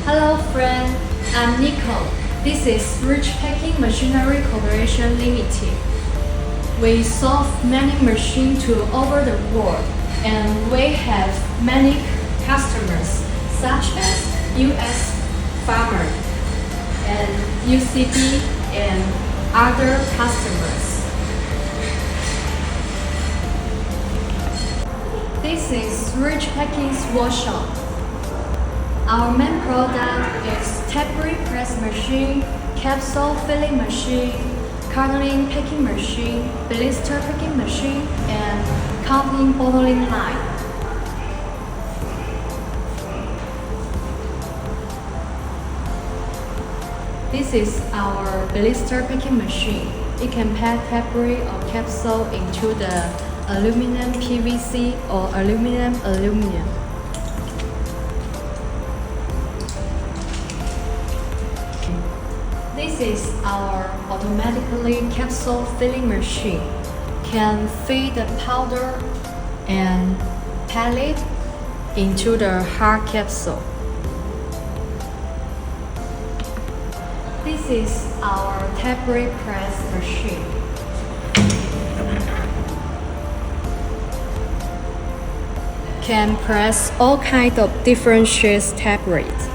Hello friend, I'm Nicole. This is RichPacking Machinery Corporation Limited. We solve many machines to over the world, and we have many customers such as US farmer and UCB and other customers. This is RichPacking's workshop. Our main product is tapered press machine, capsule filling machine, cartoning packing machine, blister packing machine, and counting bottling line. This is our blister packing machine. It can pack tapered or capsule into the aluminum PVC or aluminum. This is our automatically capsule filling machine. Can feed the powder and pellet into the hard capsule. This is our tapered press machine. Can press all kinds of different sheets tapered.